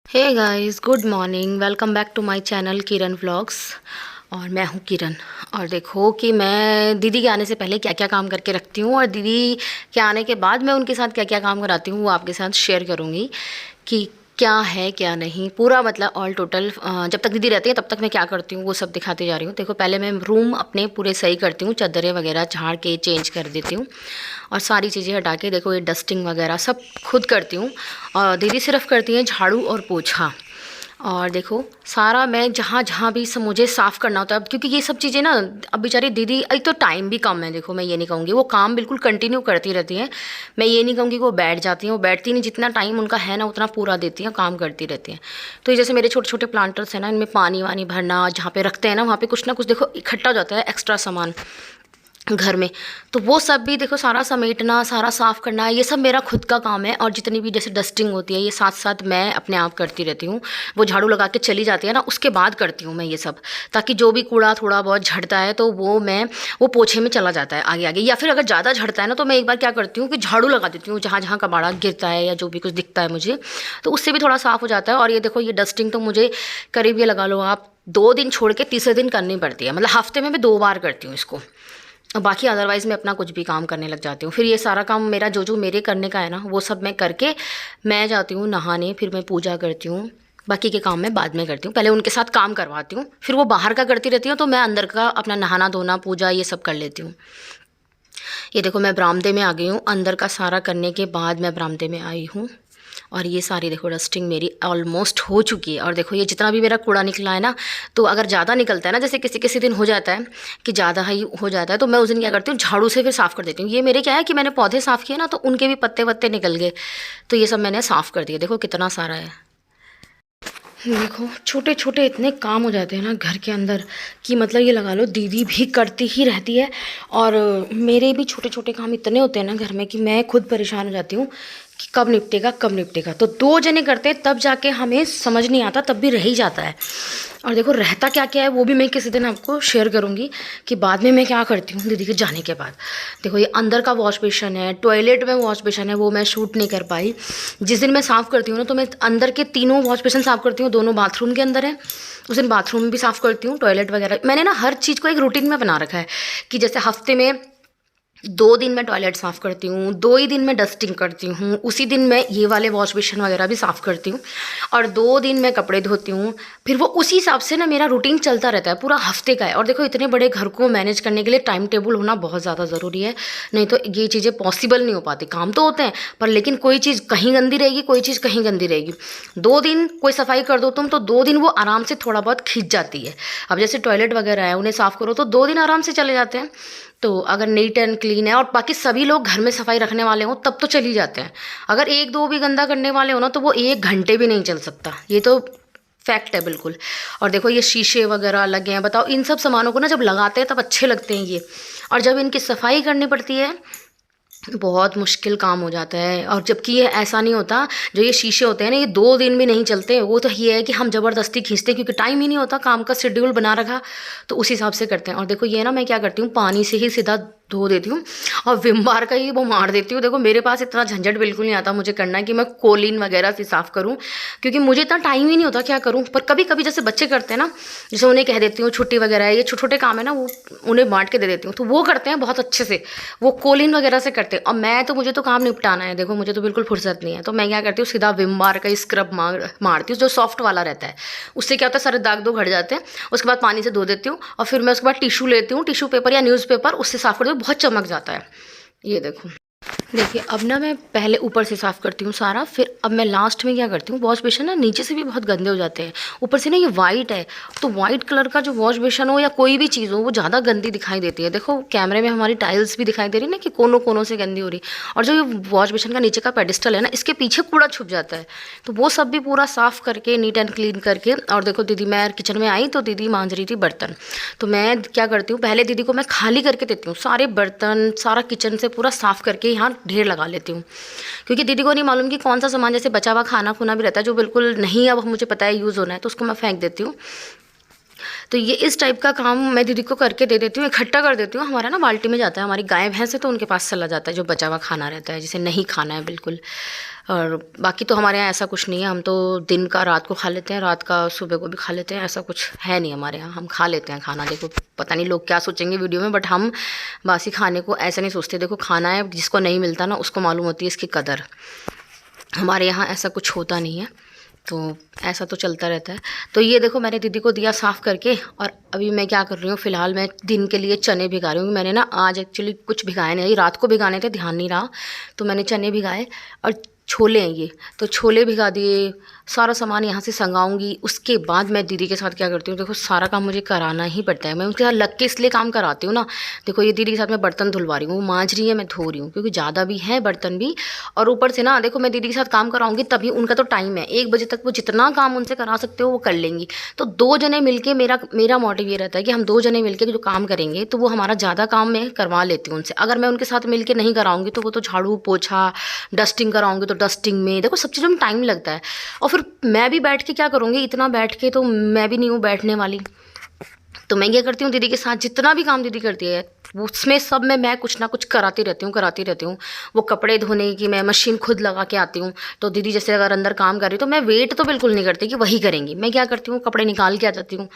Hey guys, good morning. Welcome back to my channel Kiran vlogs. और मैं हूँ किरण। और देखो कि मैं दीदी के आने से पहले क्या क्या काम करके रखती हूँ और दीदी के आने के बाद मैं उनके साथ क्या क्या काम कराती हूँ वो आपके साथ शेयर करूँगी कि क्या है क्या नहीं, पूरा मतलब ऑल टोटल। जब तक दीदी रहती है तब तक मैं क्या करती हूँ वो सब दिखाती जा रही हूँ। देखो, पहले मैं रूम अपने पूरे सही करती हूँ, चादरें वगैरह झाड़ के चेंज कर देती हूँ और सारी चीज़ें हटा के देखो ये डस्टिंग वगैरह सब खुद करती हूँ। और दीदी सिर्फ करती हैं झाड़ू और पोछा। और देखो सारा मैं जहाँ जहाँ भी सब मुझे साफ़ करना होता है, अब क्योंकि ये सब चीज़ें ना, अब बेचारी दीदी, एक तो टाइम भी कम है। देखो, मैं ये नहीं कहूँगी, वो काम बिल्कुल कंटिन्यू करती रहती हैं। मैं ये नहीं कहूँगी कि वो बैठ जाती हैं, वो बैठती नहीं, जितना टाइम उनका है ना उतना पूरा देती हैं, काम करती रहती हैं। तो ये जैसे मेरे छोटे छोटे प्लांटर्स हैं ना, इनमें पानी वानी भरना, जहाँ पे रखते हैं ना वहाँ पे कुछ ना कुछ देखो इकट्ठा हो जाता है एक्स्ट्रा सामान घर में। तो वो सब भी देखो, सारा समेटना, सारा साफ़ करना, ये सब मेरा खुद का काम है। और जितनी भी जैसे डस्टिंग होती है ये साथ साथ मैं अपने आप करती रहती हूँ। वो झाड़ू लगा के चली जाती है ना, उसके बाद करती हूँ मैं ये सब, ताकि जो भी कूड़ा थोड़ा बहुत झड़ता है तो वो पोछे में चला जाता है आगे आगे। या फिर अगर ज़्यादा झड़ता है ना तो मैं एक बार क्या करती हूँ कि झाड़ू लगा देती हूँ जहाँ जहाँ कबाड़ा गिरता है या जो भी कुछ दिखता है मुझे, तो उससे भी थोड़ा साफ़ हो जाता है। और ये देखो, ये डस्टिंग तो मुझे करीब ये लगा लो आप 2 दिन छोड़ के तीसरे दिन करनी पड़ती है। मतलब हफ्ते में मैं 2 बार करती हूँ इसको। और बाकी अदरवाइज़ मैं अपना कुछ भी काम करने लग जाती हूँ। फिर ये सारा काम मेरा जो जो मेरे करने का है ना वो सब मैं करके मैं जाती हूँ नहाने, फिर मैं पूजा करती हूँ। बाकी के काम मैं बाद में करती हूँ, पहले उनके साथ काम करवाती हूँ, फिर वो बाहर का करती रहती हूँ तो मैं अंदर का अपना नहाना धोना पूजा ये सब कर लेती हूँ। ये देखो, मैं बरामदे में आ गई हूँ। अंदर का सारा करने के बाद मैं बरामदे में आई हूँ। और ये सारी देखो डस्टिंग मेरी ऑलमोस्ट हो चुकी है। और देखो ये जितना भी मेरा कूड़ा निकला है ना, तो अगर ज़्यादा निकलता है ना, जैसे किसी किसी दिन हो जाता है कि ज़्यादा ही हो जाता है, तो मैं उस दिन क्या करती हूँ, झाड़ू से फिर साफ़ कर देती हूँ। ये मेरे क्या है कि मैंने पौधे साफ़ किए ना तो उनके भी पत्ते वत्ते निकल गए, तो ये सब मैंने साफ़ कर दिया। देखो कितना सारा है। देखो छोटे छोटे इतने काम हो जाते हैं ना घर के अंदर कि मतलब ये लगा लो दीदी भी करती ही रहती है। और मेरे भी छोटे छोटे काम इतने होते हैं ना घर में कि मैं खुद परेशान हो जाती हूँ कि कब निपटेगा कब निपटेगा। तो 2 जने करते हैं तब जाके हमें समझ नहीं आता, तब भी रह ही जाता है। और देखो रहता क्या क्या है वो भी मैं किसी दिन आपको शेयर करूँगी कि बाद में मैं क्या करती हूँ दीदी के जाने के बाद। देखो ये अंदर का वॉश बेसिन है, टॉयलेट में वॉश बेसिन है, वो मैं शूट नहीं कर पाई। जिस दिन मैं साफ़ करती हूँ ना तो मैं अंदर के तीनों वॉश बेसिन साफ़ करती हूँ, दोनों बाथरूम के अंदर है। उस दिन बाथरूम भी साफ़ करती हूँ, टॉयलेट वगैरह। मैंने ना हर चीज़ को एक रूटीन में बना रखा है कि जैसे हफ्ते में 2 दिन मैं टॉयलेट साफ़ करती हूँ, 2 ही दिन मैं डस्टिंग करती हूँ, उसी दिन मैं ये वाले वॉश बेसिन वगैरह भी साफ़ करती हूँ, और 2 दिन मैं कपड़े धोती हूँ। फिर वो उसी हिसाब से ना मेरा रूटीन चलता रहता है, पूरा हफ्ते का है। और देखो इतने बड़े घर को मैनेज करने के लिए टाइम टेबल होना बहुत ज़्यादा ज़रूरी है, नहीं तो ये चीज़ें पॉसिबल नहीं हो पाती। काम तो होते हैं पर लेकिन कोई चीज़ कहीं गंदी रहेगी, कोई चीज़ कहीं गंदी रहेगी। 2 दिन कोई सफाई कर दो तुम तो 2 दिन वो आराम से थोड़ा बहुत खींच जाती है। अब जैसे टॉयलेट वगैरह है उन्हें साफ़ करो तो 2 दिन आराम से चले जाते हैं। तो अगर नीट एंड क्लीन है और बाकी सभी लोग घर में सफाई रखने वाले हों तब तो चली जाते हैं। अगर एक दो भी गंदा करने वाले हो ना तो वो 1 घंटे भी नहीं चल सकता, ये तो फैक्ट है बिल्कुल। और देखो ये शीशे वगैरह लगे हैं, बताओ इन सब सामानों को ना जब लगाते हैं तब अच्छे लगते हैं ये, और जब इनकी सफाई करनी पड़ती है बहुत मुश्किल काम हो जाता है। और जबकि ये ऐसा नहीं होता, जो ये शीशे होते हैं ना ये 2 दिन भी नहीं चलते। वो तो ये है कि हम ज़बरदस्ती खींचते हैं क्योंकि टाइम ही नहीं होता, काम का शेड्यूल बना रखा तो उस हिसाब से करते हैं। और देखो ये ना मैं क्या करती हूँ, पानी से ही सीधा धो देती हूँ और विम बार का ही वो मार देती हूँ। देखो मेरे पास इतना झंझट बिल्कुल नहीं आता मुझे करना कि मैं कोलिन वगैरह से साफ़ करूँ, क्योंकि मुझे इतना टाइम ही नहीं होता क्या करूँ। पर कभी कभी जैसे बच्चे करते हैं ना, जैसे उन्हें कह देती हूँ छुट्टी वगैरह है, ये छोटे छोटे काम है ना वो उन्हें बांट के दे देती हूँ तो वो करते हैं बहुत अच्छे से, वो कोलिन वगैरह से करते हैं। और मैं तो, मुझे तो काम निपटाना है, देखो मुझे तो बिल्कुल फुर्सत नहीं है, तो मैं क्या करती हूँ सीधा विम बार का स्क्रब मारती हूँ जो सॉफ्ट वाला रहता है। उससे क्या होता है सारे दाग दो हट जाते हैं। उसके बाद पानी से धो देती हूँ और फिर मैं उसके बाद टिश्यू लेती हूँ, टिश्यू पेपर या न्यूज़पेपर, उससे साफ़ करती हूँ, बहुत चमक जाता है। ये देखो, देखिए अब ना मैं पहले ऊपर से साफ़ करती हूँ सारा, फिर अब मैं लास्ट में क्या करती हूँ, वॉश बेसिन ना नीचे से भी बहुत गंदे हो जाते हैं, ऊपर से ना ये वाइट है, तो वाइट कलर का जो वॉश बेसिन हो या कोई भी चीज़ हो वो ज़्यादा गंदी दिखाई देती है। देखो कैमरे में हमारी टाइल्स भी दिखाई दे रही है ना कि कोनों कोनों से गंदी हो रही। और जो ये वॉश बेसिन का नीचे का पेडिस्टल है ना, इसके पीछे कूड़ा छुप जाता है, तो वो सब भी पूरा साफ़ करके नीट एंड क्लीन करके। और देखो दीदी, मैं किचन में आई तो दीदी मांज रही थी बर्तन, तो मैं क्या करती हूँ पहले दीदी को मैं खाली करके देती हूँ, सारे बर्तन सारा किचन से पूरा साफ़ करके यहाँ ढेर लगा लेती हूँ। क्योंकि दीदी को नहीं मालूम कि कौन सा सामान, जैसे बचा हुआ खाना खुना भी रहता है जो बिल्कुल नहीं अब मुझे पता है यूज़ होना है, तो उसको मैं फेंक देती हूँ। तो ये इस टाइप का काम मैं दीदी को करके दे देती हूँ, इकट्ठा कर देती हूँ। हमारा ना बाल्टी में जाता है, हमारी गाय भैंस है तो उनके पास चला जाता है जो बचा हुआ खाना रहता है, जिसे नहीं खाना है बिल्कुल। और बाकी तो हमारे यहाँ ऐसा कुछ नहीं है, हम तो दिन का रात को खा लेते हैं, रात का सुबह को भी खा लेते हैं, ऐसा कुछ है नहीं हमारे यहाँ, हम खा लेते हैं खाना। देखो पता नहीं लोग क्या सोचेंगे वीडियो में, बट हम बासी खाने को ऐसे नहीं सोचते। देखो खाना है, जिसको नहीं मिलता ना उसको मालूम होती है इसकी कदर। हमारे यहाँ ऐसा कुछ होता नहीं है, तो ऐसा तो चलता रहता है। तो ये देखो मैंने दीदी को दिया साफ़ करके, और अभी मैं क्या कर रही हूँ, फ़िलहाल मैं दिन के लिए चने भिगा रही हूँ। मैंने ना आज एक्चुअली कुछ भिगाए नहीं, रात को भिगाने थे, ध्यान नहीं रहा, तो मैंने चने भिगाए। और छोले हैं ये, तो छोले भिगा दिए, सारा सामान यहाँ से संगाऊंगी। उसके बाद मैं दीदी के साथ क्या करती हूँ, देखो सारा काम मुझे कराना ही पड़ता है, मैं उनके साथ लग के इसलिए काम कराती हूँ ना। देखो ये दीदी के साथ मैं बर्तन धुलवा रही हूँ, वो मांज रही है, मैं धो रही हूँ, क्योंकि ज़्यादा भी है बर्तन भी। और ऊपर से ना देखो मैं दीदी के साथ काम कराऊंगी तभी, उनका तो टाइम है 1 बजे तक, वो जितना काम उनसे करा सकते हो वो कर लेंगी। तो 2 जने मिलके, मेरा मोटिव ये रहता है कि हम 2 जने मिलके जो काम करेंगे तो वो हमारा ज़्यादा काम मैं करवा लेती हूँ उनसे। अगर मैं उनके साथ मिलके नहीं कराऊंगी तो वो तो झाड़ू पोछा डस्टिंग कराऊंगी, तो डस्टिंग में देखो सब चीज़ों में टाइम लगता है। और फिर मैं भी बैठ के क्या करूँगी, इतना बैठ के तो मैं भी नहीं हूँ बैठने वाली। तो मैं क्या करती हूँ, दीदी के साथ जितना भी काम दीदी करती है उसमें सब में मैं कुछ ना कुछ कराती रहती हूँ। वो कपड़े धोने की मैं मशीन खुद लगा के आती हूँ, तो दीदी जैसे अगर अंदर काम कर रही तो मैं वेट तो बिल्कुल नहीं करती कि वही करेंगी। मैं क्या करती हूँ, कपड़े निकाल के आ जाती हूँ,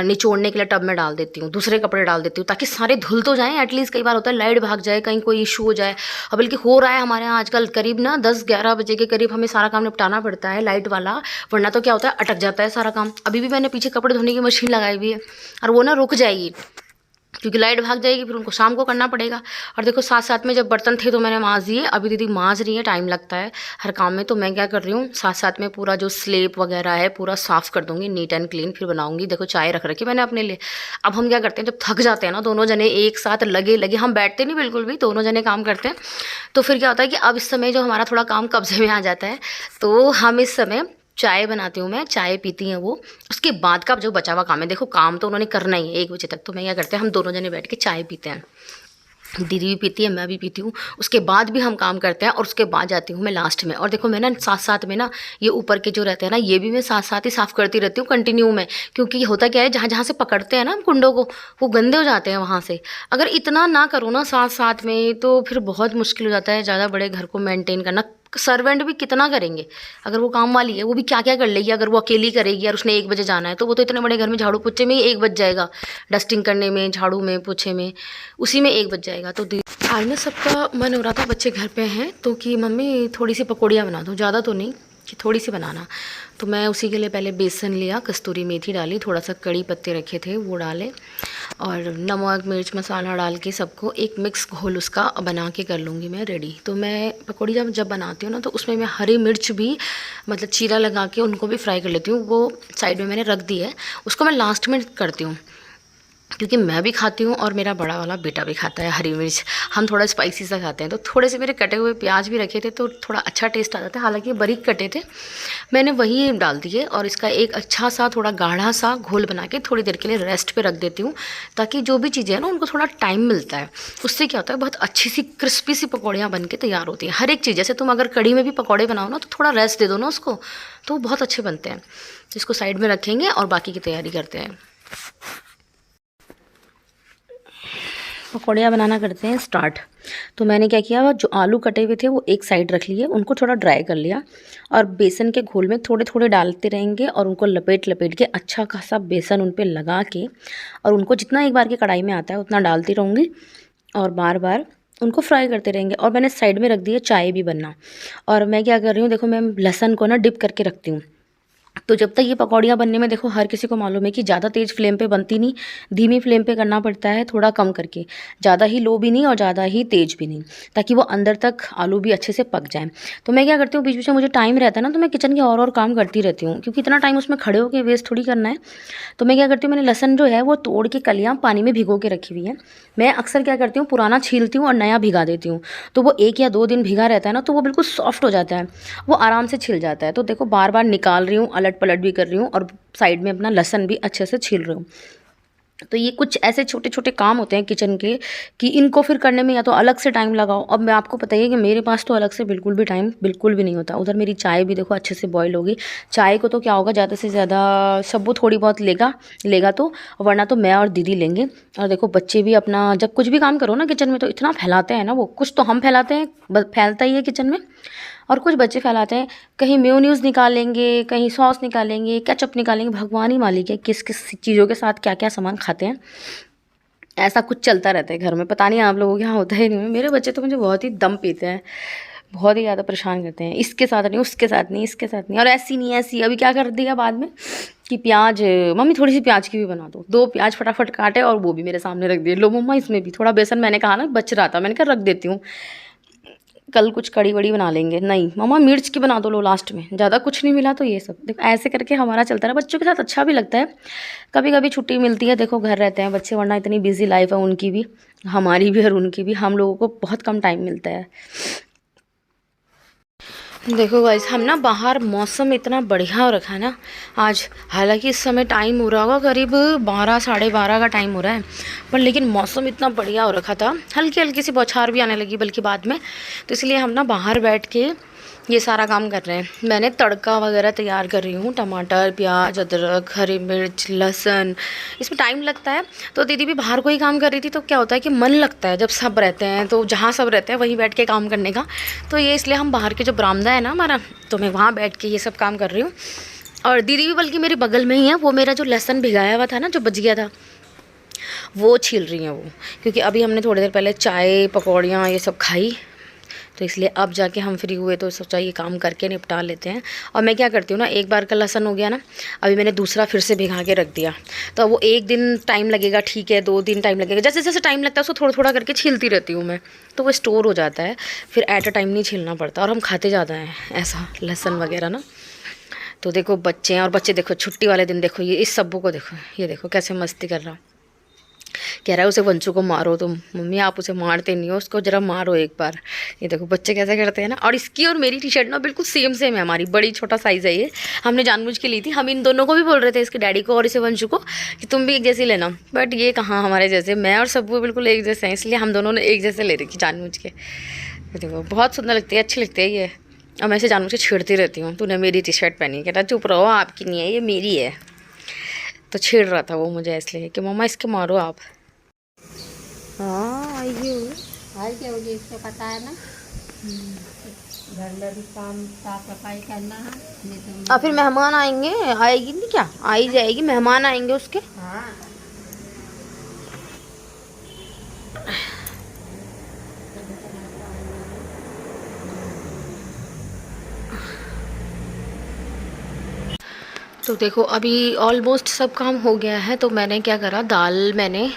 निचोड़ने के लिए टब में डाल देती हूँ, दूसरे कपड़े डाल देती हूँ ताकि सारे धुल तो जाएँ एटलीस्ट। कई बार होता है लाइट भाग जाए, कहीं कोई इशू हो जाए, और बल्कि हो रहा है हमारे यहाँ आजकल करीब ना 10-11 बजे के करीब हमें सारा काम निपटाना पड़ता है लाइट वाला, वरना तो क्या होता है अटक जाता है सारा काम। अभी भी मैंने पीछे कपड़े धोने की मशीन लगाई हुई है, और वो ना रुक जाएगी क्योंकि लाइट भाग जाएगी, फिर उनको शाम को करना पड़ेगा। और देखो साथ साथ में जब बर्तन थे तो मैंने मांज दिए, अभी दीदी मांज रही है, टाइम लगता है हर काम में। तो मैं क्या कर रही हूँ, साथ साथ में पूरा जो स्लेब वगैरह है पूरा साफ़ कर दूँगी, नीट एंड क्लीन, फिर बनाऊँगी। देखो चाय रख रखी मैंने अपने लिए। अब हम क्या करते हैं, जब थक जाते हैं ना दोनों जने एक साथ लगे हम बैठते नहीं बिल्कुल भी, दोनों जने काम करते हैं। तो फिर क्या होता है कि अब इस समय जो हमारा थोड़ा काम कब्जे में आ जाता है, तो हम इस समय चाय बनाती हूँ, मैं चाय पीती हैं वो। उसके बाद का जो बचा हुआ काम है, देखो काम तो उन्होंने करना ही है 1 बजे तक, तो मैं क्या करते हैं हम दोनों जने बैठ के चाय पीते हैं। दीदी भी पीती है, मैं भी पीती हूँ, उसके बाद भी हम काम करते हैं, और उसके बाद जाती हूँ मैं लास्ट में। और देखो मैं ना साथ साथ में ना ये ऊपर के जो रहते हैं ना, ये भी मैं साथ साथ ही साफ़ करती रहती हूँ कंटिन्यू में, क्योंकि होता क्या है जहाँ जहाँ से पकड़ते हैं ना हम कुंडों को, वो गंदे हो जाते हैं वहाँ से। अगर इतना ना करो ना साथ साथ में तो फिर बहुत मुश्किल हो जाता है ज़्यादा बड़े घर को मेंटेन करना। सर्वेंट भी कितना करेंगे, अगर वो काम वाली है वो भी क्या क्या कर लेगी, अगर वो अकेली करेगी और उसने 1 बजे जाना है तो वो तो इतने बड़े घर में झाड़ू पोछे में ही 1 बज जाएगा, डस्टिंग करने में, झाड़ू में, पोछे में, उसी में 1 बज जाएगा। तो आज ना सबका मन हो रहा था, बच्चे घर पे हैं तो कि मम्मी थोड़ी सी पकौड़ियाँ बना दो, ज़्यादा तो नहीं कि थोड़ी सी बनाना। तो मैं उसी के लिए पहले बेसन लिया, कस्तूरी मेथी डाली, थोड़ा सा कड़ी पत्ते रखे थे वो डाले, और नमक मिर्च मसाला डाल के सबको एक मिक्स घोल उसका बना के कर लूँगी मैं रेडी। तो मैं पकौड़ी जब बनाती हूँ ना तो उसमें मैं हरी मिर्च भी मतलब चीरा लगा के उनको भी फ्राई कर लेती हूँ, वो साइड में मैंने रख दी है, उसको मैं लास्ट में करती हूँ क्योंकि मैं भी खाती हूँ और मेरा बड़ा वाला बेटा भी खाता है हरी मिर्च। हम थोड़ा स्पाइसी सा खाते हैं, तो थोड़े से मेरे कटे हुए प्याज भी रखे थे तो थोड़ा अच्छा टेस्ट आ जाता है, हालांकि बारीक कटे थे, मैंने वही डाल दिए। और इसका एक अच्छा सा थोड़ा गाढ़ा सा घोल बना के थोड़ी देर के लिए रेस्ट पे रख देती हूँ, ताकि जो भी चीज़ें हैं ना उनको थोड़ा टाइम मिलता है। उससे क्या होता है बहुत अच्छी सी क्रिस्पी सी पकौड़ियाँ बन के तैयार होती हैं। हर एक चीज़, जैसे तुम अगर कढ़ी में भी पकौड़े बनाओ ना तो थोड़ा रेस्ट दे दो ना उसको, तो बहुत अच्छे बनते हैं। तो इसको साइड में रखेंगे और बाकी की तैयारी करते हैं। पकौड़ियाँ बनाना करते हैं स्टार्ट। तो मैंने क्या किया, जो आलू कटे हुए थे वो एक साइड रख लिए, उनको थोड़ा ड्राई कर लिया, और बेसन के घोल में थोड़े थोड़े डालते रहेंगे और उनको लपेट लपेट के अच्छा खासा बेसन उन पर लगा के, और उनको जितना एक बार की कढ़ाई में आता है उतना डालती रहूँगी और बार बार उनको फ्राई करते रहेंगे। और मैंने साइड में रख दिया चाय भी बनना। और मैं क्या कर रही हूँ, देखो मैं लहसुन को ना डिप करके रखती हूँ, तो जब तक ये पकौड़ियाँ बनने में, देखो हर किसी को मालूम है कि ज़्यादा तेज़ फ्लेम पे बनती नहीं, धीमी फ्लेम पे करना पड़ता है, थोड़ा कम करके, ज़्यादा ही लो भी नहीं और ज़्यादा ही तेज़ भी नहीं, ताकि वो अंदर तक आलू भी अच्छे से पक जाए। तो मैं क्या करती हूँ, बीच बीच में मुझे टाइम रहता है ना तो मैं किचन के और काम करती रहती हूँ, क्योंकि इतना टाइम उसमें खड़े होकर वेस्ट थोड़ी करना है। तो मैं क्या करती हूँ, मैंने लहसन जो है वो तोड़ के कलियाँ पानी में भिगो के रखी हुई है। मैं अक्सर क्या करती हूँ, पुराना छीलती हूँ और नया भिगा देती हूँ, तो वो 1 या 2 दिन भिगा रहता है ना तो वो बिल्कुल सॉफ्ट हो जाता है, वो आराम से छिल जाता है। तो देखो बार बार निकाल रही हूँ, अलट पलट भी कर रही हूँ और साइड में अपना लहसन भी अच्छे से छील रही हूँ। तो ये कुछ ऐसे छोटे छोटे काम होते हैं किचन के कि इनको फिर करने में या तो अलग से टाइम लगाओ। अब मैं आपको बताइए कि मेरे पास तो अलग से बिल्कुल भी टाइम बिल्कुल भी नहीं होता। उधर मेरी चाय भी देखो अच्छे से बॉईल होगी। चाय को तो क्या होगा, ज़्यादा से ज़्यादा शब्बू थोड़ी बहुत लेगा तो, वरना तो मैं और दीदी लेंगे। और देखो बच्चे भी अपना, जब कुछ भी काम करो ना किचन में तो इतना फैलाते हैं ना, वो कुछ तो हम फैलाते हैं, फैलता ही है किचन में, और कुछ बच्चे फैलाते हैं। कहीं मेयोनीज निकालेंगे, कहीं सॉस निकालेंगे, केचप निकालेंगे, भगवान ही मालिक है किस किस चीज़ों के साथ क्या क्या सामान खाते हैं। ऐसा कुछ चलता रहता है घर में, पता नहीं आप लोगों के यहाँ होता है नहीं। मेरे बच्चे तो मुझे बहुत ही दम पीते हैं, बहुत ही ज़्यादा परेशान करते हैं, इसके साथ नहीं, उसके साथ नहीं, इसके साथ नहीं। और ऐसी नहीं ऐसी, अभी क्या कर दिया बाद में कि प्याज, मम्मी थोड़ी सी प्याज की भी बना दो। 2 प्याज फटाफट काटे और वो भी मेरे सामने रख दिए, लो मम्मा इसमें भी थोड़ा बेसन, मैंने कहा ना बच रहा था, मैंने कहा रख देती हूँ, कल कुछ कड़ी वड़ी बना लेंगे। नहीं मम्मा मिर्च की बना दो, लो लास्ट में, ज़्यादा कुछ नहीं मिला तो ये सब। देखो ऐसे करके हमारा चलता है। बच्चों के साथ अच्छा भी लगता है, कभी कभी छुट्टी मिलती है, देखो घर रहते हैं बच्चे, वरना इतनी बिजी लाइफ है उनकी भी, हमारी भी और उनकी भी, हम लोगों को बहुत कम टाइम मिलता है। देखो गाइस, हम ना बाहर मौसम इतना बढ़िया हो रखा है ना आज, हालांकि इस समय टाइम हो रहा होगा करीब 12 साढ़े 12 का टाइम हो रहा है, पर लेकिन मौसम इतना बढ़िया हो रखा था, हल्की हल्की सी बौछार भी आने लगी बल्कि बाद में। तो इसलिए हम ना बाहर बैठ के ये सारा काम कर रहे हैं। मैंने तड़का वगैरह तैयार कर रही हूँ, टमाटर, प्याज, अदरक, हरी मिर्च, लहसुन, इसमें टाइम लगता है। तो दीदी भी बाहर को ही काम कर रही थी, तो क्या होता है कि मन लगता है जब सब रहते हैं, तो जहाँ सब रहते हैं वहीं बैठ के काम करने का। तो ये इसलिए हम बाहर के जो बरामदा है ना हमारा, तो मैं वहाँ बैठ के ये सब काम कर रही हूँ। और दीदी भी बल्कि मेरे बगल में ही है, वो मेरा जो लहसुन भिगाया हुआ था ना, जो बच गया था, वो छील रही हैं वो, क्योंकि अभी हमने थोड़ी देर पहले चाय पकौड़ियाँ ये सब खाई, तो इसलिए अब जाके हम फ्री हुए तो सोचा ये काम करके निपटा लेते हैं। और मैं क्या करती हूँ ना, एक बार का लहसुन हो गया ना, अभी मैंने दूसरा फिर से भिगा के रख दिया, तो वो 1 दिन टाइम लगेगा, ठीक है 2 दिन टाइम लगेगा, जैसे जैसे टाइम लगता है उसको थोड़ा थोड़ा करके छीलती रहती हूँ मैं, तो वो स्टोर हो जाता है, फिर एट अ टाइम नहीं छीलना पड़ता, और हम खाते ज़्यादा हैं ऐसा लहसुन वगैरह ना। तो देखो बच्चे हैं, और बच्चे देखो छुट्टी वाले दिन देखो, ये इस सब्बू को देखो, ये देखो कैसे मस्ती कर रहा, कह रहा है उसे वंशु को मारो तुम। मम्मी आप उसे मारते नहीं हो, उसको ज़रा मारो एक बार। ये देखो बच्चे कैसे करते हैं ना। और इसकी और मेरी टी शर्ट ना बिल्कुल सेम सेम है, हमारी बड़ी छोटा साइज़ है ये, हमने जानबूझ के ली थी। हम इन दोनों को भी बोल रहे थे, इसके डैडी को और इसे वंशु को, कि तुम भी एक जैसी लेना, बट ये कहाँ हमारे जैसे, मैं और सब्बू बिल्कुल एक जैसे हैं, इसलिए हम दोनों ने एक जैसे ले रखी जानबूझ के। देखो बहुत सुंदर लगती है, अच्छी लगती है ये। और मैं इसे जानबूझ के छेड़ती रहती हूँ, तूने मेरी टी शर्ट पहनी, कहता चुप रहो आपकी नहीं है ये मेरी है। तो छेड़ रहा था वो मुझे इसलिए कि मम्मा इसके मारो आप। हाँ भाई क्या होगी इसको पता है ना, घर में भी काम साफ सफाई करना है, नहीं तो और फिर मेहमान आएंगे, आएगी नहीं क्या, आ ही जाएगी, मेहमान आएंगे उसके। हाँ। तो देखो अभी ऑलमोस्ट सब काम हो गया है। तो मैंने क्या करा, दाल मैंने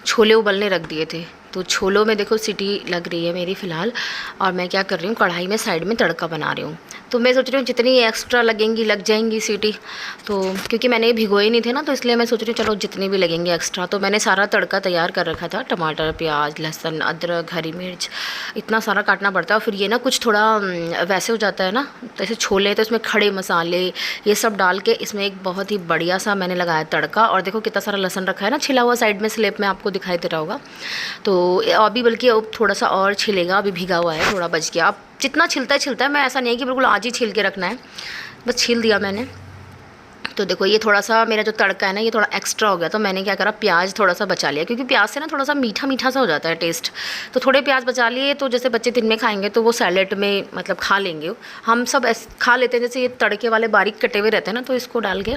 छोले उबलने रख दिए थे, तो छोलों में देखो सीटी लग रही है मेरी फ़िलहाल। और मैं क्या कर रही हूँ, कढ़ाई में साइड में तड़का बना रही हूँ। तो मैं सोच रही हूँ जितनी एक्स्ट्रा लगेंगी लग जाएंगी सीटी, तो क्योंकि मैंने ये भिगोए नहीं थे ना, तो इसलिए मैं सोच रही हूँ चलो जितनी भी लगेंगे एक्स्ट्रा। तो मैंने सारा तड़का तैयार कर रखा था, टमाटर, प्याज, लहसुन, अदरक, हरी मिर्च, इतना सारा काटना पड़ता है। और फिर ये ना कुछ थोड़ा वैसे हो जाता है ना, जैसे छोले, तो इसमें खड़े मसाले ये सब डाल के इसमें एक बहुत ही बढ़िया सा मैंने लगाया तड़का। और देखो कितना सारा लहसुन रखा है ना छिला हुआ, साइड में स्लेब में आपको दिखाई दे रहा होगा। तो अभी बल्कि अब थोड़ा सा और छिलेगा, अभी भीगा हुआ है, थोड़ा बच गया। अब जितना छिलता है छिलता है, मैं ऐसा नहीं है कि बिल्कुल आज ही छील के रखना है, बस छील दिया मैंने। तो देखो ये थोड़ा सा मेरा जो तड़का है ना, ये थोड़ा एक्स्ट्रा हो गया, तो मैंने क्या करा, प्याज थोड़ा सा बचा लिया, क्योंकि प्याज से ना थोड़ा सा मीठा मीठा सा हो जाता है टेस्ट। तो थोड़े प्याज बचा लिए, तो जैसे बच्चे दिन में खाएंगे तो वो सैलेड में मतलब खा लेंगे, हम सब खा लेते हैं, जैसे ये तड़के वाले बारीक कटे हुए रहते हैं ना, तो इसको डाल के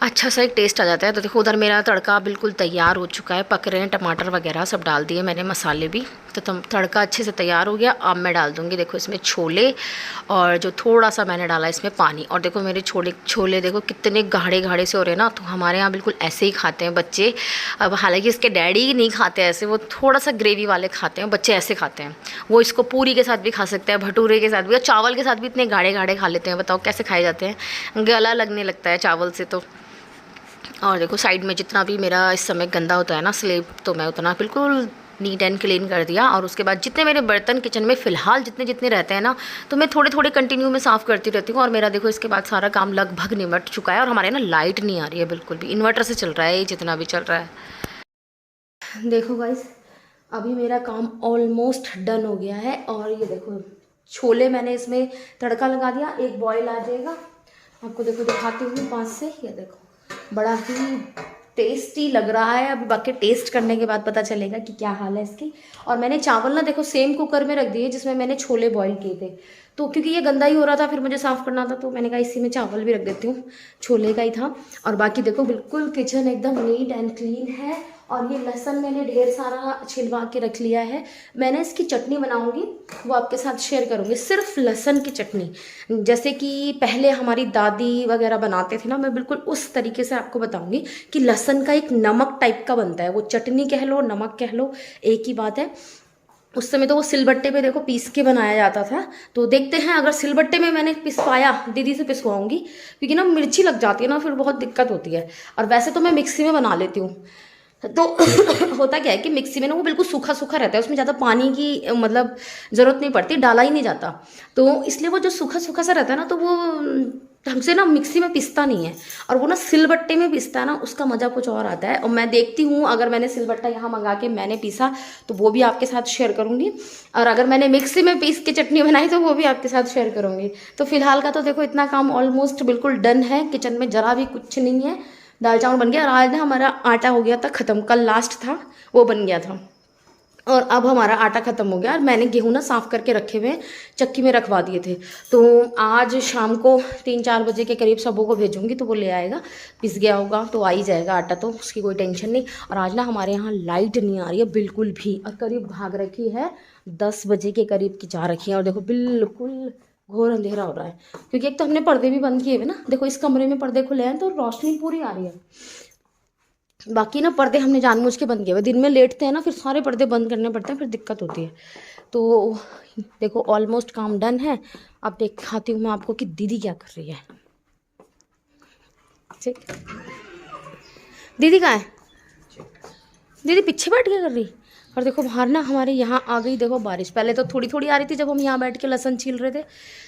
अच्छा सा एक टेस्ट आ जाता है। तो देखो उधर मेरा तड़का बिल्कुल तैयार हो चुका है, पक रहे हैं, टमाटर वगैरह सब डाल दिए मैंने, मसाले भी। तो तड़का अच्छे से तैयार हो गया। अब मैं डाल दूँगी देखो इसमें छोले, और जो थोड़ा सा मैंने डाला इसमें पानी। और देखो मेरे छोले देखो कितने गाढ़े गाढ़े से हो रहे हैं ना, तो हमारे यहाँ बिल्कुल ऐसे ही खाते हैं बच्चे। अब हालांकि इसके डैडी नहीं खाते ऐसे, वो थोड़ा सा ग्रेवी वाले खाते हैं, बच्चे ऐसे खाते हैं। वो इसको पूरी के साथ भी खा सकते हैं, भटूरे के साथ भी, और चावल के साथ भी इतने गाढ़े गाढ़े खा लेते हैं। बताओ कैसे खाए जाते हैं, गला लगने लगता है चावल से तो। और देखो साइड में जितना भी मेरा इस समय गंदा होता है ना स्लेब, तो मैं उतना बिल्कुल नीट एंड क्लीन कर दिया। और उसके बाद जितने मेरे बर्तन किचन में फ़िलहाल जितने जितने रहते हैं ना, तो मैं थोड़े थोड़े कंटिन्यू में साफ़ करती रहती हूँ। और मेरा देखो इसके बाद सारा काम लगभग निमट चुका है। और हमारे ना लाइट नहीं आ रही है बिल्कुल भी, इन्वर्टर से चल रहा है ये जितना भी चल रहा है। देखो गाइस, अभी मेरा काम ऑलमोस्ट डन हो गया है। और ये देखो छोले मैंने इसमें तड़का लगा दिया, एक बॉयल आ जाएगा। आपको देखो दिखाती हूँ पास से, ये देखो बड़ा ही टेस्टी लग रहा है। अभी बाकी टेस्ट करने के बाद पता चलेगा कि क्या हाल है इसकी। और मैंने चावल ना देखो सेम कुकर में रख दिए जिसमें मैंने छोले बॉईल किए थे, तो क्योंकि ये गंदा ही हो रहा था फिर मुझे साफ़ करना था, तो मैंने कहा इसी में चावल भी रख देती हूँ, छोले का ही था। और बाकी देखो बिल्कुल किचन एकदम नीट एंड क्लीन है। और ये लहसुन मैंने ढेर सारा छिलवा के रख लिया है। मैंने इसकी चटनी बनाऊंगी, वो आपके साथ शेयर करूंगी, सिर्फ लहसुन की चटनी, जैसे कि पहले हमारी दादी वगैरह बनाते थे ना, मैं बिल्कुल उस तरीके से आपको बताऊंगी कि लहसुन का एक नमक टाइप का बनता है, वो चटनी कह लो नमक कह लो एक ही बात है। उस समय तो वो सिलबट्टे पे देखो पीस के बनाया जाता था, तो देखते हैं अगर सिलबट्टे में मैंने पिस पाया, दीदी से पिसवाऊंगी, क्योंकि ना मिर्ची लग जाती है ना, फिर बहुत दिक्कत होती है। और वैसे तो मैं मिक्सी में बना लेती हूँ, तो होता क्या है कि मिक्सी में ना वो बिल्कुल सूखा सूखा रहता है, उसमें ज़्यादा पानी की मतलब ज़रूरत नहीं पड़ती, डाला ही नहीं जाता, तो इसलिए वो जो सूखा सूखा सा रहता है ना, तो वो ढंग से ना मिक्सी में पिसता नहीं है। और वो ना सिलबट्टे में पिसता है ना, उसका मज़ा कुछ और आता है। और मैं देखती हूँ अगर मैंने सिलबट्टा यहाँ मंगा के मैंने पीसा तो वो भी आपके साथ शेयर करूँगी, और अगर मैंने मिक्सी में पीस के चटनी बनाई तो वो भी आपके साथ शेयर करूँगी। तो फिलहाल का तो देखो इतना काम ऑलमोस्ट बिल्कुल डन है, किचन में ज़रा भी कुछ नहीं है। दाल चावल बन गया, और आज ना हमारा आटा हो गया था ख़त्म, कल लास्ट था वो बन गया था, और अब हमारा आटा ख़त्म हो गया। और मैंने गेहूँ ना साफ़ करके रखे हुए चक्की में रखवा दिए थे, तो आज शाम को 3-4 बजे के करीब सबों को भेजूँगी, तो वो ले आएगा, पिस गया होगा तो आ ही जाएगा आटा, तो उसकी कोई टेंशन नहीं। और आज ना हमारे यहाँ लाइट नहीं आ रही है बिल्कुल भी, और करीब भाग रखी है 10 बजे के करीब की जा रखी है। और देखो बिल्कुल घोर अंधेरा हो रहा है, क्योंकि एक तो हमने पर्दे भी बंद किए हुए ना, देखो इस कमरे में पर्दे खुले हैं तो रोशनी पूरी आ रही है, बाकी ना पर्दे हमने जानबूझ के बंद किए हुए, दिन में लेटते हैं ना फिर सारे पर्दे बंद करने पड़ते हैं, फिर दिक्कत होती है। तो देखो ऑलमोस्ट काम डन है। अब दिखाती हूँ मैं आपको कि दीदी क्या कर रही है। ठीक, दीदी कहाँ है? दीदी पीछे बैठ के कर रही। और देखो बाहर ना हमारे यहाँ आ गई देखो बारिश, पहले तो थोड़ी थोड़ी आ रही थी जब हम यहाँ बैठ के लहसुन छील रहे थे।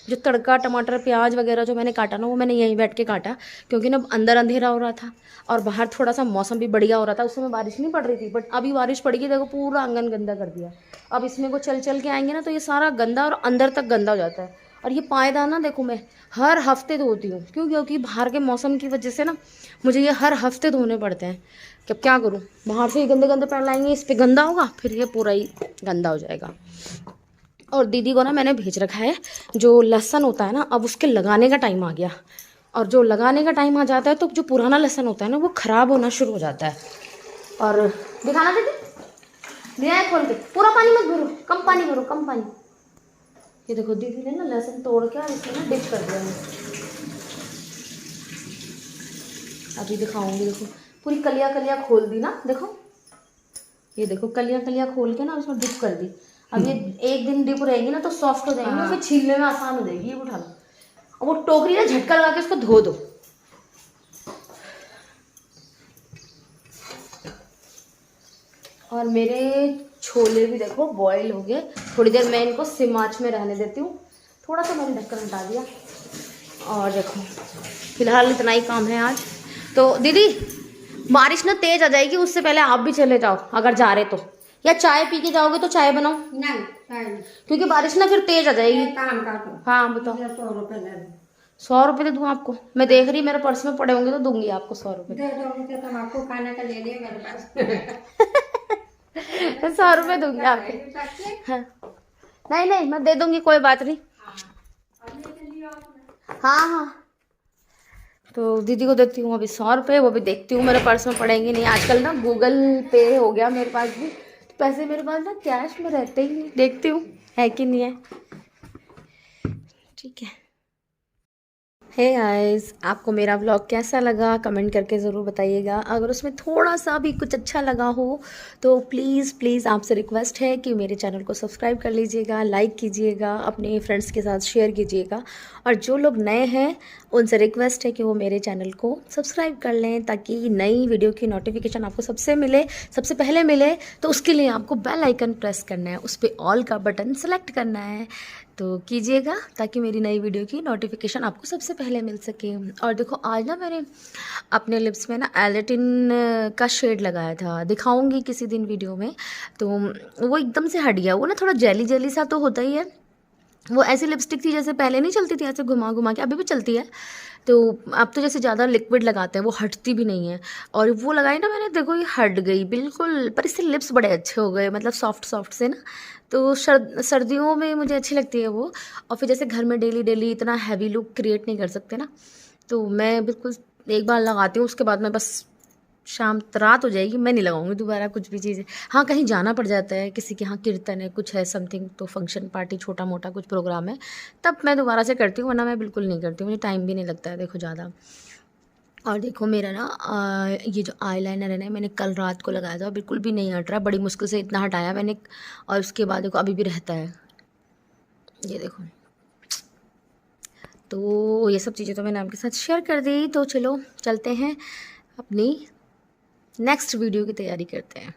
जो तड़का टमाटर प्याज वगैरह जो मैंने काटा ना, वो मैंने यहीं बैठ के काटा, क्योंकि ना अंदर अंधेरा हो रहा था और बाहर थोड़ा सा मौसम भी बढ़िया हो रहा था। उस समय बारिश नहीं पड़ रही थी, बट अभी बारिश पड़ गई, देखो पूरा आंगन गंदा कर दिया। अब इसमें को चल चल के आएंगे ना तो ये सारा गंदा और अंदर तक गंदा हो जाता है। और ये पायदान ना देखो मैं हर हफ्ते धोती हूँ, क्योंकि बाहर के मौसम की वजह से ना मुझे ये हर हफ्ते धोने पड़ते हैं। कि अब क्या करूँ, बाहर से ही गंदे गंदे पैर लाएंगे, इस पर गंदा होगा, फिर ये पूरा ही गंदा हो जाएगा। और दीदी को ना मैंने भेज रखा है, जो लहसुन होता है ना अब उसके लगाने का टाइम आ गया, और जो लगाने का टाइम आ जाता है तो जो पुराना लहसुन होता है ना वो ख़राब होना शुरू हो जाता है। और दिखाना दीदी, दिया खोल के, पूरा पानी मत भरो, कम पानी भरो, कम पानी। ये देखो दीदी ने ना लहसुन तोड़ के और इसमें ना डिप कर दिया है। अभी दिखाऊंगी, देखो पूरी कलियाँ कलियाँ खोल दी ना, देखो ये देखो कलियाँ कलियाँ खोल के ना उसमें डिप कर दी। अब ये एक दिन डिप रहेगी ना तो सॉफ्ट हो जाएंगे, फिर छीलने में आसान हो जाएगी। ये उठा लो, और वो टोकरी ना झटका लगा के उसको धो दो। और मेरे छोले भी देखो बॉईल हो गए, थोड़ी देर मैं इनको सिम आंच में रहने देती हूँ। थोड़ा सा मैंने ढक्कन हटा दिया, और देखो फिलहाल इतना ही काम है आज। तो दीदी बारिश ना तेज आ जाएगी, उससे पहले आप भी चले जाओ अगर जा रहे तो, या चाय पी के जाओगे तो चाय बनाओ। नहीं क्योंकि बारिश ना फिर तेज आ जाएगी। काम का तो हाँ बताओ। 100 रुपये दे दो। 100 रुपये दे दूँ आपको? मैं देख रही मेरे पर्स में पड़े होंगे तो दूंगी आपको 100 रुपये। दे दोगे तो आपको खाने का ले लिया मेरे पास। 100 रुपये दूंगी आपको। हाँ नहीं नहीं मैं दे दूंगी, कोई बात नहीं। हाँ हाँ तो दीदी को देती हूँ अभी 100 रुपये, वो भी देखती हूँ मेरे पर्स में पड़ेंगे नहीं। आजकल ना गूगल पे हो गया मेरे पास भी, तो पैसे मेरे पास ना कैश में रहते ही नहीं। देखती हूँ है कि नहीं है। ठीक है हे गाइस, आपको मेरा व्लॉग कैसा लगा कमेंट करके ज़रूर बताइएगा। अगर उसमें थोड़ा सा भी कुछ अच्छा लगा हो तो प्लीज़ प्लीज़ आपसे रिक्वेस्ट है कि मेरे चैनल को सब्सक्राइब कर लीजिएगा, लाइक कीजिएगा, अपने फ्रेंड्स के साथ शेयर कीजिएगा। और जो लोग नए हैं उनसे रिक्वेस्ट है कि वो मेरे चैनल को सब्सक्राइब कर लें ताकि नई वीडियो की नोटिफिकेशन आपको सबसे पहले मिले। तो उसके लिए आपको बेल आइकन प्रेस करना है, उस पर ऑल का बटन सेलेक्ट करना है, तो कीजिएगा ताकि मेरी नई वीडियो की नोटिफिकेशन आपको सबसे पहले मिल सके। और देखो आज ना मैंने अपने लिप्स में ना एलेटिन का शेड लगाया था, दिखाऊंगी किसी दिन वीडियो में। तो वो एकदम से हट गया, वो ना थोड़ा जेली जेली सा तो होता ही है। वो ऐसी लिपस्टिक थी जैसे पहले नहीं चलती थी, ऐसे घुमा घुमा के, अभी भी चलती है। तो अब तो जैसे ज़्यादा लिक्विड लगाते हैं वो हटती भी नहीं है। और वो लगाई ना मैंने, देखो ये हट गई बिल्कुल, पर इससे लिप्स बड़े अच्छे हो गए, मतलब सॉफ्ट सॉफ्ट से ना। तो सर्दियों में मुझे अच्छी लगती है वो। और फिर जैसे घर में डेली डेली इतना हैवी लुक क्रिएट नहीं कर सकते ना, तो मैं बिल्कुल एक बार लगाती हूँ, उसके बाद मैं बस शाम रात हो जाएगी मैं नहीं लगाऊंगी दोबारा कुछ भी चीज़ें। हाँ, कहीं जाना पड़ जाता है, किसी के यहाँ कीर्तन है, कुछ है समथिंग, तो फंक्शन पार्टी छोटा मोटा कुछ प्रोग्राम है, तब मैं दोबारा से करती हूँ, वरना मैं बिल्कुल नहीं करती हूँ, मुझे टाइम भी नहीं लगता है देखो ज़्यादा। और देखो मेरा ना ये जो आईलाइनर है ना, मैंने कल रात को लगाया था, बिल्कुल भी नहीं हट रहा, बड़ी मुश्किल से इतना हटाया मैंने। और उसके बाद देखो अभी भी रहता है, ये देखो। तो ये सब चीज़ें तो मैंने आपके साथ शेयर कर दी, तो चलो चलते हैं अपनी नेक्स्ट वीडियो की तैयारी करते हैं।